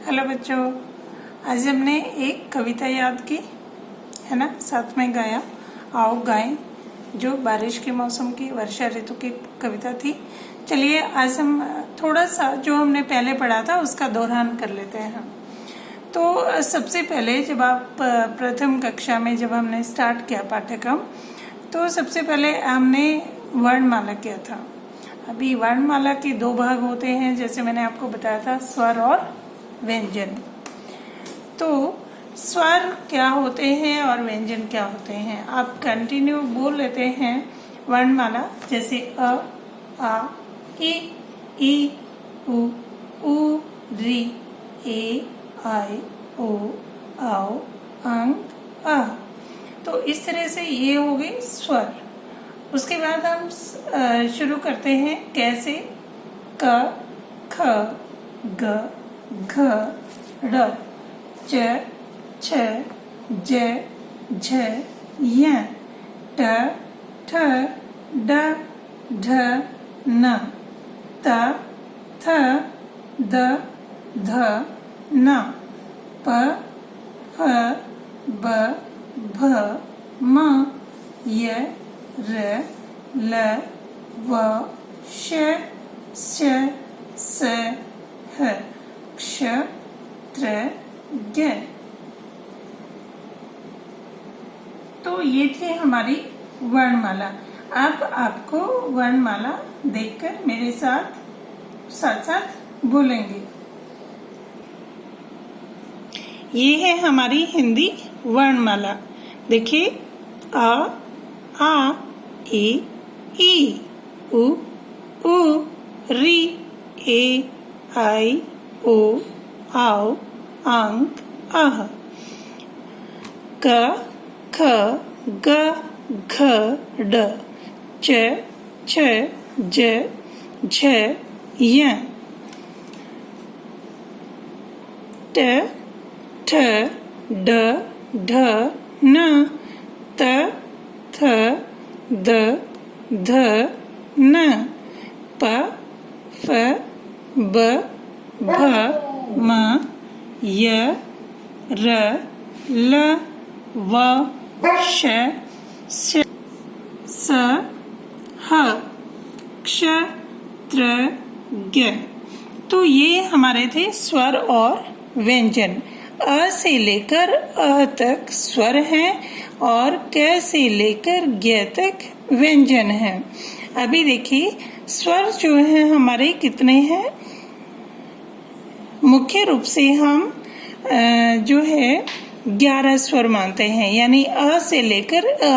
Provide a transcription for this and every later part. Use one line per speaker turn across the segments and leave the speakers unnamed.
Hello बच्चों, आज हमने एक कविता याद की है ना, साथ में गाया। आओ गाएं, जो बारिश के मौसम की, वर्षा ऋतु की कविता थी। चलिए आज हम थोड़ा सा जो हमने पहले पढ़ा था उसका दोहरान कर लेते हैं। तो सबसे पहले जब आप प्रथम कक्षा में जब हमने स्टार्ट किया पाठ्यक्रम, तो सबसे पहले हमने वर्णमाला किया था। अभी वर्णमाला के दो भाग होते हैं, जैसे मैंने आपको बताया था, स्वर और व्यंजन। तो स्वर क्या होते हैं और व्यंजन क्या होते हैं, आप कंटिन्यू बोल लेते हैं वर्णमाला, जैसे अ, आ, ई, उ, री, ए, आई, ओ, आओ, अंग, आ। तो इस तरह से ये हो गए स्वर। उसके बाद हम शुरू करते हैं कैसे, क, ख, ग, घ, र, च, छ, ज, झ, य, ट, ठ, ड, ढ, न, त, थ, द, ध, न, प, फ, ब, भ, म, य, र, ल, व, श, स, ह, क्ष, त्र, ग। तो ये थी हमारी वर्णमाला। अब आपको वर्णमाला देखकर मेरे साथ साथ बोलेंगे। ये है हमारी हिंदी वर्णमाला। देखिए, आ, ई, उ, री, ए, आई, ओ, आओ, अंग, आह। क, ख, ग, घ, ड, च, छ, ज, झ, य, ट, ठ, ड, ढ, न, त, थ, द, ध, न, प, फ, ब, भ, म, य, र, ल, व, श, स, ह, क्ष, त्र, ग। तो ये हमारे थे स्वर और व्यंजन। अ से लेकर अ तक स्वर हैं और क से लेकर ग तक व्यंजन है। अभी देखिए, स्वर जो है हमारे कितने हैं। मुख्य रूप से हम जो है 11 स्वर मानते हैं, यानी अ से लेकर अ,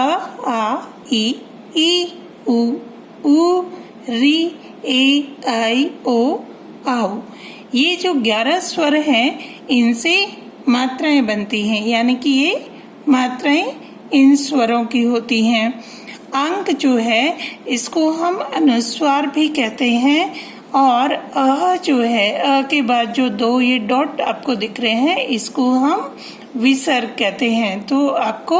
आ, ई, उ, री, ए, आई, ओ, आओ। ये जो 11 स्वर हैं, इनसे मात्राएं बनती हैं, यानी कि ये मात्राएं इन स्वरों की होती हैं। अंक जो है इसको हम अनुस्वार भी कहते हैं, और अ जो है, अ के बाद जो दो ये डॉट आपको दिख रहे हैं, इसको हम विसर्ग कहते हैं। तो आपको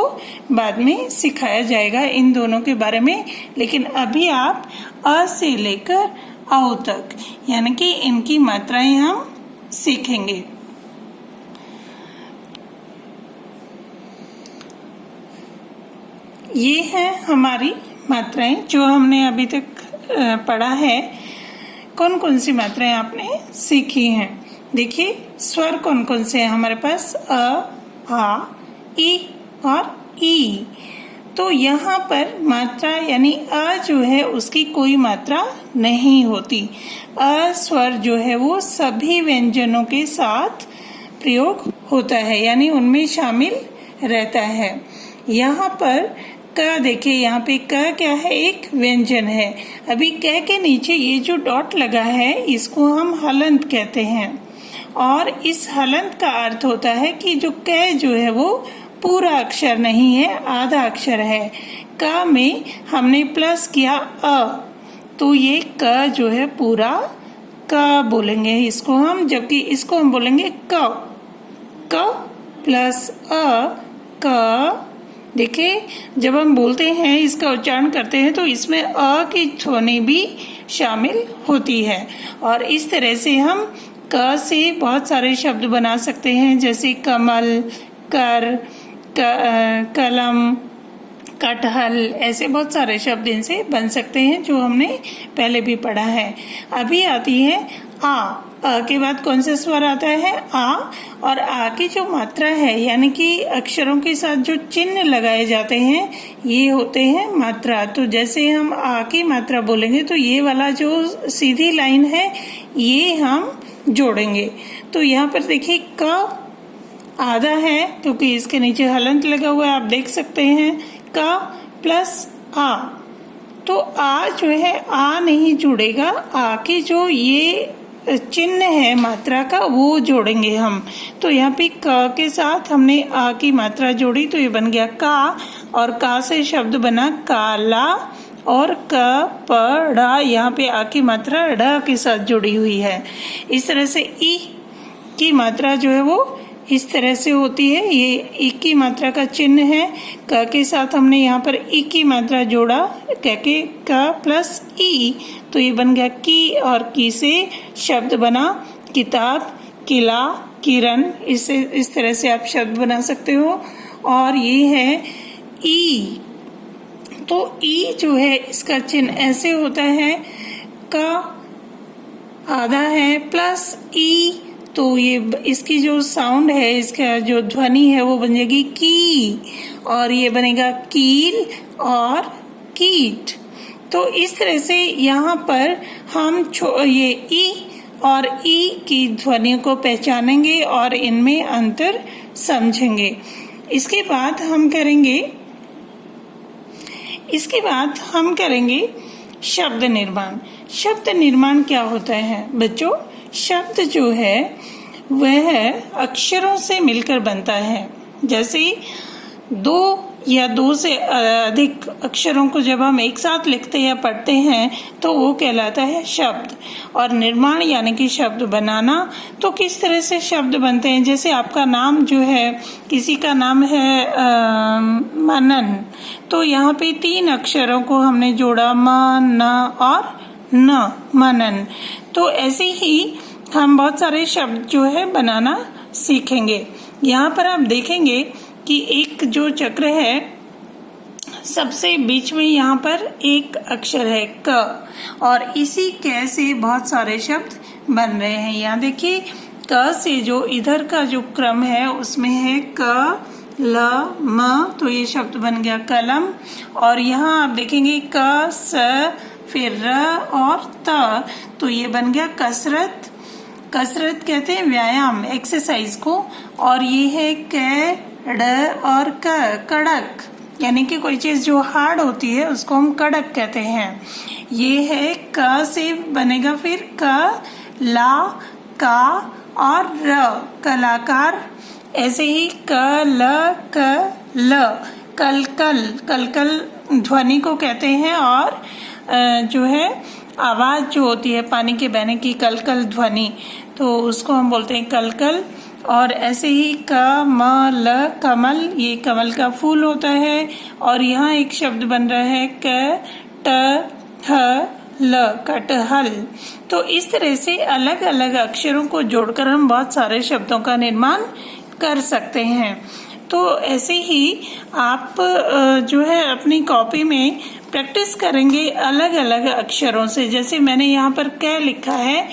बाद में सिखाया जाएगा इन दोनों के बारे में, लेकिन अभी आप अ से लेकर आओ तक, यानी कि इनकी मात्राएं हम सीखेंगे। ये है हमारी मात्राएं जो हमने अभी तक पढ़ा है। कौन कौन सी मात्राएं आपने सीखी हैं? देखिए, स्वर कौन कौन से हैं हमारे पास, अ, आ, ई और ई। तो यहाँ पर मात्रा यानी अ जो है उसकी कोई मात्रा नहीं होती। अ स्वर जो है वो सभी व्यंजनों के साथ प्रयोग होता है, यानी उनमें शामिल रहता है। यहाँ पर क, देखिए यहाँ पे क क्या है, एक व्यंजन है। अभी क के नीचे ये जो डॉट लगा है इसको हम हलंत कहते हैं, और इस हलंत का अर्थ होता है कि जो क जो है वो पूरा अक्षर नहीं है, आधा अक्षर है। क में हमने प्लस किया अ, तो ये क जो है पूरा क बोलेंगे इसको हम, जबकि इसको हम बोलेंगे क प्लस अ, क। देखिए, जब हम बोलते हैं, इसका उच्चारण करते हैं, तो इसमें अ की ध्वनि भी शामिल होती है, और इस तरह से हम क से बहुत सारे शब्द बना सकते हैं, जैसे कमल, कर, कलम, कटहल, ऐसे बहुत सारे शब्द इनसे बन सकते हैं जो हमने पहले भी पढ़ा है। अभी आती है आ के बाद कौन सा स्वर आता है? आ। और आ की जो मात्रा है, यानी कि अक्षरों के साथ जो चिन्ह लगाए जाते हैं, ये होते हैं मात्रा। तो जैसे हम आ की मात्रा बोलेंगे तो ये वाला जो सीधी लाइन है ये हम जोड़ेंगे। तो यहाँ पर देखिए क आधा है क्योंकि इसके नीचे हलंत लगा हुआ है, आप देख सकते हैं, का प्लस आ। तो आ जो है आ नहीं जुड़ेगा, आ की जो ये चिन्ह है मात्रा का वो जोड़ेंगे हम। तो यहाँ पे क के साथ हमने आ की मात्रा जोड़ी तो ये बन गया का, और का से शब्द बना काला, और कपड़ा, यहाँ पे आ की मात्रा ड के साथ जुड़ी हुई है। इस तरह से ई की मात्रा जो है वो इस तरह से होती है, ये ई की मात्रा का चिन्ह है। क के साथ हमने यहाँ पर ई की मात्रा जोड़ा, के का प्लस ई, तो ये बन गया की, और की से शब्द बना किताब, किला, किरण, इस तरह से आप शब्द बना सकते हो। और ये है ई, तो ई जो है इसका चिन्ह ऐसे होता है, का आधा है प्लस ई, तो ये इसकी जो साउंड है, इसका जो ध्वनि है वो बन जाएगी की, और ये बनेगा कील और कीट। तो इस तरह से यहाँ पर हम ये ई और ई की ध्वनि को पहचानेंगे और इनमें अंतर समझेंगे। इसके बाद हम करेंगे शब्द निर्माण। शब्द निर्माण क्या होता है बच्चों? शब्द जो है वह अक्षरों से मिलकर बनता है। जैसे दो या दो से अधिक अक्षरों को जब हम एक साथ लिखते या पढ़ते हैं तो वो कहलाता है शब्द। और निर्माण यानी कि शब्द बनाना, तो किस तरह से शब्द बनते हैं? जैसे आपका नाम जो है, किसी का नाम है मनन, तो यहाँ पे 3 अक्षरों को हमने जोड़ा, म, न और न, मनन। तो ऐसे ही हम बहुत सारे शब्द जो है बनाना सीखेंगे। यहाँ पर आप देखेंगे कि एक जो चक्र है, सबसे बीच में यहाँ पर एक अक्षर है क, और इसी क से बहुत सारे शब्द बन रहे हैं। यहाँ देखिए क से जो इधर का जो क्रम है उसमें है क, ल, म, तो ये शब्द बन गया कलम। और यहाँ आप देखेंगे क, स, फिर र और त, तो ये बन गया कसरत। कसरत कहते हैं व्यायाम, एक्सरसाइज को। और ये है क, ड और क, कड़क, यानी कि कोई चीज जो हार्ड होती है उसको हम कड़क कहते हैं। ये है क से बनेगा फिर क, ला, का और र, कलाकार। ऐसे ही क, ल, क, ल, कलकल, कलकल ध्वनि को कहते हैं। और जो है आवाज जो होती है पानी के बहने की, कलकल ध्वनि, तो उसको हम बोलते हैं कलकल। और ऐसे ही क, म, ल, कमल, ये कमल का फूल होता है। और यहाँ एक शब्द बन रहा है क, ट, ह, ल, कटहल। तो इस तरह से अलग अलग अक्षरों को जोड़कर हम बहुत सारे शब्दों का निर्माण कर सकते हैं। तो ऐसे ही आप जो है अपनी कॉपी में प्रैक्टिस करेंगे अलग अलग अक्षरों से। जैसे मैंने यहाँ पर क लिखा है,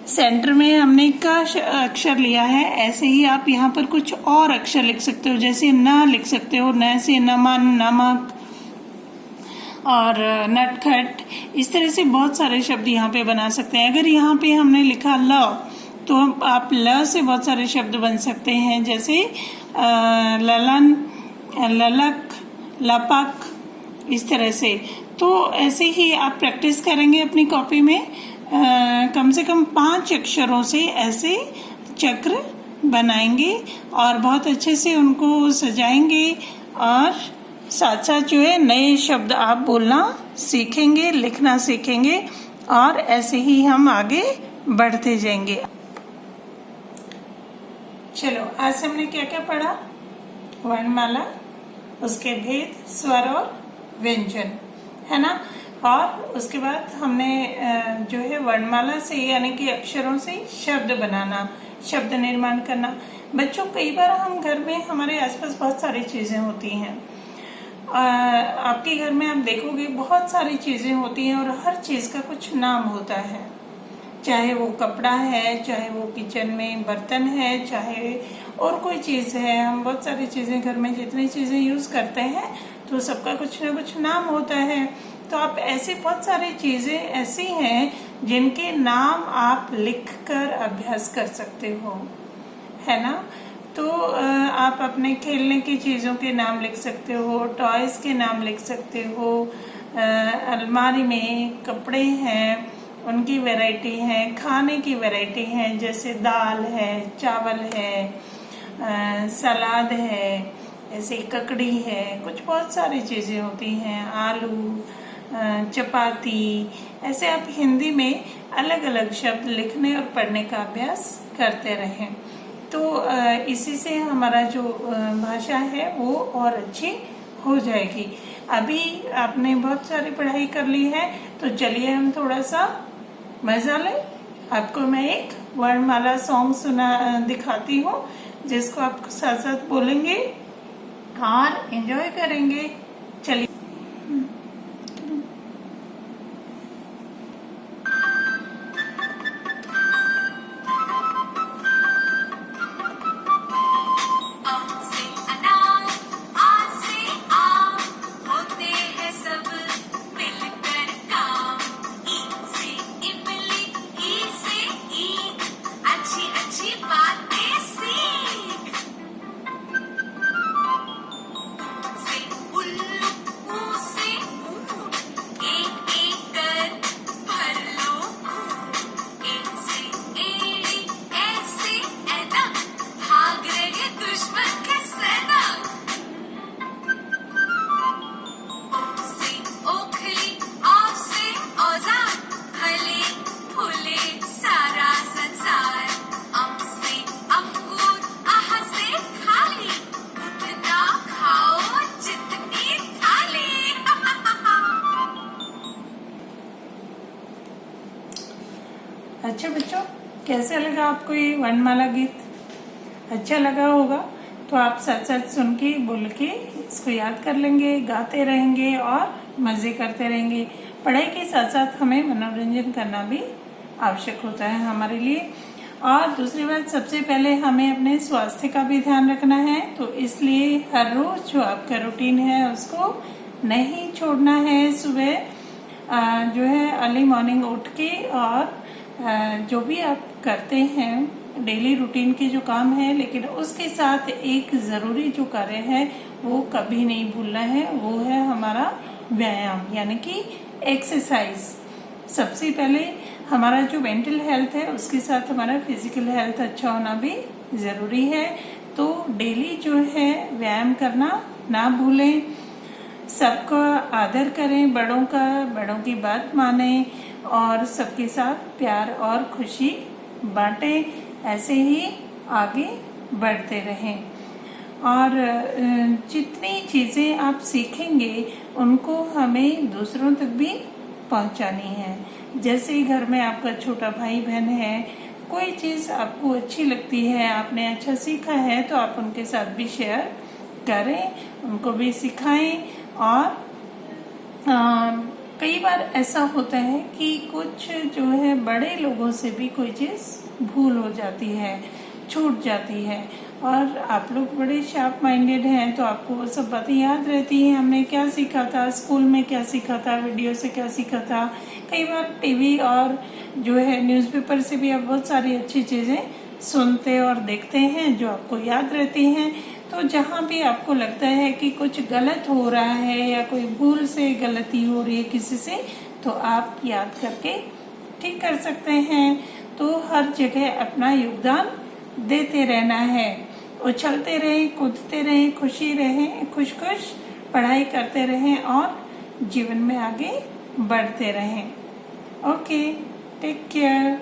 सेंटर में हमने का अक्षर लिया है, ऐसे ही आप यहाँ पर कुछ और अक्षर लिख सकते हो। जैसे न लिख सकते हो, न से नमन, नमक और नटखट, इस तरह से बहुत सारे शब्द यहाँ पे बना सकते हैं। अगर यहाँ पे हमने लिखा ल, तो आप ल से बहुत सारे शब्द बन सकते हैं, जैसे ललन, ललक, लपक, इस तरह से। तो ऐसे ही आप प्रैक्टिस करेंगे अपनी कॉपी में, कम से कम 5 अक्षरों से ऐसे चक्र बनाएंगे और बहुत अच्छे से उनको सजाएंगे। और साथ साथ जो है नए शब्द आप बोलना सीखेंगे, लिखना सीखेंगे, और ऐसे ही हम आगे बढ़ते जाएंगे। चलो आज हमने क्या क्या पढ़ा? वर्णमाला, उसके भेद, स्वर और व्यंजन, है ना। और उसके बाद हमने जो है वर्णमाला से यानी कि अक्षरों से शब्द बनाना, शब्द निर्माण करना। बच्चों, कई बार हम घर में, हमारे आसपास बहुत सारी चीजें होती हैं। आपके घर में आप देखोगे बहुत सारी चीजें होती हैं और हर चीज का कुछ नाम होता है, चाहे वो कपड़ा है, चाहे वो किचन में बर्तन है, चाहे और कोई चीज है। हम बहुत सारी चीजें घर में जितनी चीजें यूज करते हैं तो सबका कुछ ना कुछ नाम होता है। तो आप ऐसी बहुत सारी चीजें ऐसी हैं जिनके नाम आप लिखकर अभ्यास कर सकते हो, है ना। तो आप अपने खेलने की चीजों के नाम लिख सकते हो, टॉयज के नाम लिख सकते हो। अलमारी में कपड़े हैं, उनकी वैरायटी है, खाने की वैरायटी है, जैसे दाल है, चावल है, सलाद है, ऐसे ककड़ी है, कुछ बहुत सारी चीजें होती हैं, आलू, चपाती। ऐसे आप हिंदी में अलग अलग शब्द लिखने और पढ़ने का अभ्यास करते रहें, तो इसी से हमारा जो भाषा है वो और अच्छी हो जाएगी। अभी आपने बहुत सारी पढ़ाई कर ली है, तो चलिए हम थोड़ा सा मजा लें। आपको मैं एक वर्णमाला सॉन्ग दिखाती हूँ, जिसको आप साथ साथ बोलेंगे और एंजॉय करेंगे। चलिए। अच्छा बच्चों, कैसे लगा आपको ये वर्णमाला गीत? अच्छा लगा होगा तो आप साथ साथ सुन के बोल के इसको याद कर लेंगे, गाते रहेंगे और मजे करते रहेंगे। पढ़ाई के साथ साथ हमें मनोरंजन करना भी आवश्यक होता है हमारे लिए। और दूसरी बात, सबसे पहले हमें अपने स्वास्थ्य का भी ध्यान रखना है, तो इसलिए हर रोज जो आपका रूटीन है उसको नहीं छोड़ना है। सुबह जो है अर्ली मॉर्निंग उठ के और जो भी आप करते हैं डेली रूटीन के जो काम है, लेकिन उसके साथ एक जरूरी जो कार्य है वो कभी नहीं भूलना है, वो है हमारा व्यायाम यानी कि एक्सरसाइज। सबसे पहले हमारा जो मेंटल हेल्थ है उसके साथ हमारा फिजिकल हेल्थ अच्छा होना भी जरूरी है। तो डेली जो है व्यायाम करना ना भूलें, सबका आदर करें, बड़ों की बात माने और सबके साथ प्यार और खुशी बांटें। ऐसे ही आगे बढ़ते रहें और जितनी चीजें आप सीखेंगे उनको हमें दूसरों तक भी पहुंचानी है। जैसे घर में आपका छोटा भाई बहन है, कोई चीज आपको अच्छी लगती है, आपने अच्छा सीखा है, तो आप उनके साथ भी शेयर करें, उनको भी सिखाएं। और कई बार ऐसा होता है कि कुछ जो है बड़े लोगों से भी कोई चीज भूल हो जाती है, छूट जाती है, और आप लोग बड़े शार्प माइंडेड हैं तो आपको वो सब बातें याद रहती हैं। हमने क्या सीखा था, स्कूल में क्या सीखा था, वीडियो से क्या सीखा था। कई बार टीवी और जो है न्यूज़पेपर से भी आप बहुत सारी अच्छी चीजें सुनते और देखते हैं जो आपको याद रहती हैं। तो जहाँ भी आपको लगता है कि कुछ गलत हो रहा है या कोई भूल से गलती हो रही है किसी से, तो आप याद करके ठीक कर सकते हैं। तो हर जगह अपना योगदान देते रहना है, उछलते रहें, कूदते रहें, खुशी रहें, खुश पढ़ाई करते रहें और जीवन में आगे बढ़ते रहें। Okay, take care.